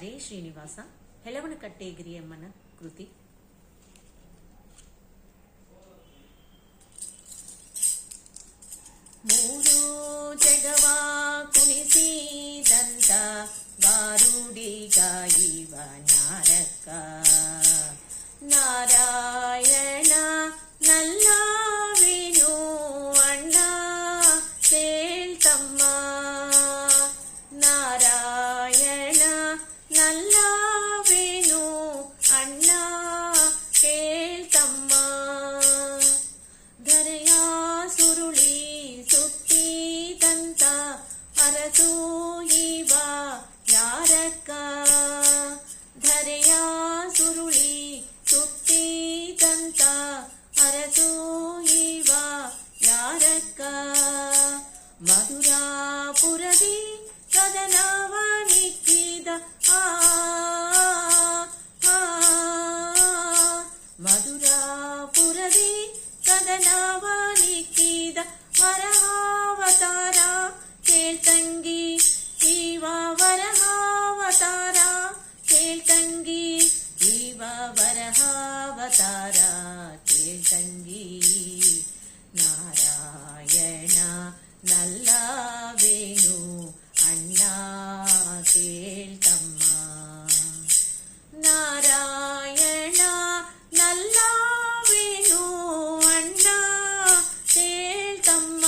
ಹರೇ ಶ್ರೀನಿವಾಸ. ಹೆಳವನಕಟ್ಟೆ ಗಿರಿಯಮ್ಮನ ಕೃತಿ. ಮೂರು ಜಗವ ಕುಣಿಸಿದಂತ ಗಾರುಡಿಗ ಇವ ನ್ಯಾರಕ್ಕ, ನಾರಾಯಣ ನಲ್ಲವೇನು ಅಣ್ಣ ಕೇಳ್ತಮ್ಮ, ನಾರಾಯಣ ನಲ್ಲವೇನು ಅಣ್ಣ ಕೇಳ್ತಮ್ಮ, ಧರೆಯ ಸುರುಳಿ ಸುತ್ತಿದಂತ ಅರಸು ಇವ ಯಾರಕ್ಕ, ಧರೆಯ ಸುರುಳಿ ಸುತ್ತಿದಂತ ಅರಸು ಇವ ಯಾರಕ್ಕ, ಮಧುರಾಪುರದಿ ಕದನವ ನಿಕ್ಕಿದ ಮಧುರಾಪುರದಿ ಕದನವ ನಿಕ್ಕಿದ ವರಹಾವತಾರ ಕೇಳ್ತಂಗಿ ಇವ ವರಹಾವತಾರ ಕೇಳ್ತಂಗಿ ಇವ ವರಹಾವತಾರ ಕೇಳ್ತಂಗಿ, ನಾರಾಯಣ ನಲ್ಲವೇನು ಅಣ್ಣ ಕೇಳ್ತಮ್ಮ, ನಾರಾಯಣ ನಲ್ಲವೇನು ಅಣ್ಣ ಕೇಳ್ತಮ್ಮ,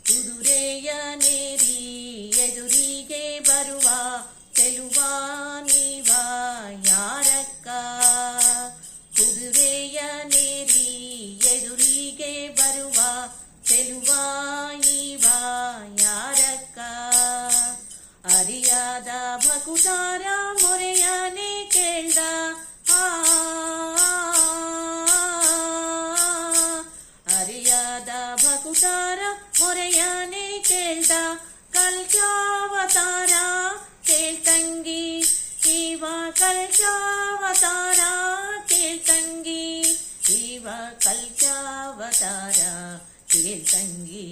ಕುದುರೆಯ ನೇರಿ ಎದುರಿಗೆ ಬರುವ ಚೆಲುವ ನೀವ ಯಾರಕ್ಕ, ಕುದುರೆಯ ನೇರಿ ಎದುರಿಗೆ ಬರುವ ಚೆಲುವ ಇವ ಯಾರಕ್ಕ, ಅರಿಯಾದ ಭಕುತಾರ ಮೊರೆಯನೆ ಕೇಳ್ದ ಅರಿಯಾದ ಭಕುತಾರ ಮೊರೆಯನೆ ಕೇಳ್ದ, ಕಲ್ಕ್ಯಾವತಾರ ಕೇಳ್ತಂಗಿ ಇವ ಕಲ್ಕ್ಯಾವತಾರ ಕೇಳ್ತಂಗಿ ಇವ ಕಲ್ಕ್ಯಾವತಾರ ಕೇಳ್ತಂಗಿ,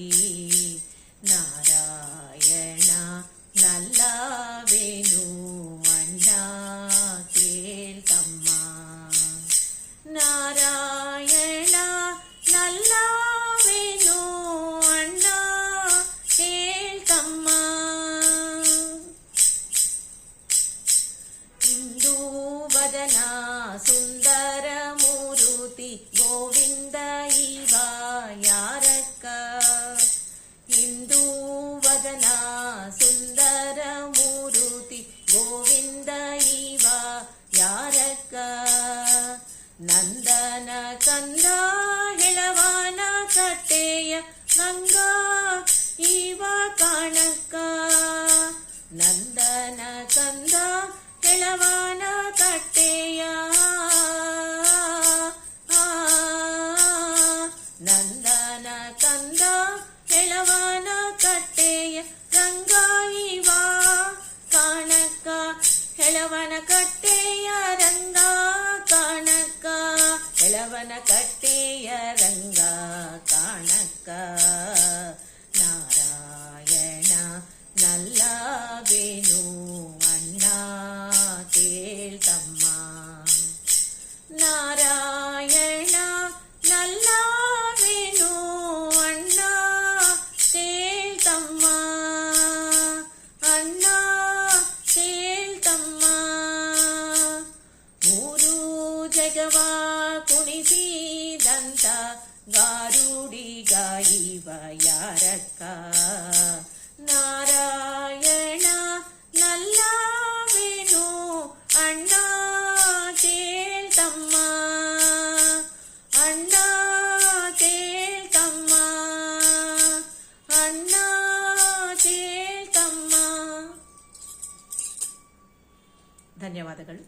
ನಾರಾಯಣ ನಲ್ಲವೇನು ಅಣ್ಣ ಕೇಳ್ತಮ್ಮ, ನಾರಾಯಣ ನಲ್ಲವೇನು ಅಣ್ಣ ಕೇಳ್ತಮ್ಮ, ಇಂದು ವದನ ಸುಂದರ ಮೂರುತಿ ಗೋವಿಂದ ಇವ ಯಾರಕ್ಕ, ಇಂದು ವದನ ಸುಂದರ ಮೂರುತಿ ಗೋವಿಂದ ಇವ ಯಾರಕ್ಕ, ನಂದನ ಕಂದ ಹೆಳವನ ಕಟ್ಟೆಯ ಗಂಗಾ ಇವ ಕಾಣಕ್ಕ, ನಂದನ ಕಂದ ಹೆಳವನ ಕಟ್ಟೆಯ ನಂದನ ಕಂದ ಹೆಳವನ ಕಟ್ಟೆಯ ಗಂಗಾ ಇವ ಕಾಣಕ್ಕ, ಹೆಳವನ ಕಟ್ಟೆಯ ರಂಗ ಕಾಣಕ್ಕ, ಹೆಳವನ ಕಟ್ಟೆಯ ರಂಗ ಕಾಣಕ್ಕ, ನಾರಾಯಣ ನಲ್ಲವೇನು ಅಣ್ಣ ಕೇಳ್ತಮ್ಮ, ನಾರಾಯಣ ನಲ್ಲವೇನು ಅಣ್ಣ ಕೇಳ್ತಮ್ಮ, ಅಣ್ಣ ಕೇಳ್ತಮ್ಮ, ಮೂರು ಜಗವ ಕುಣಿಸಿದಂತ ಗಾರುಡಿಗ ಇವ ಯಾರಕ್ಕ, ನಾರಾಯಣ ನಲ್ಲವೇನು ಅಣ್ಣ ಕೇಳ್ತಮ್ಮ, ಅಣ್ಣ ಕೇಳ್ತಮ್ಮ, ಅಣ್ಣ ಕೇಳ್ತಮ್ಮ. ಧನ್ಯವಾದಗಳು.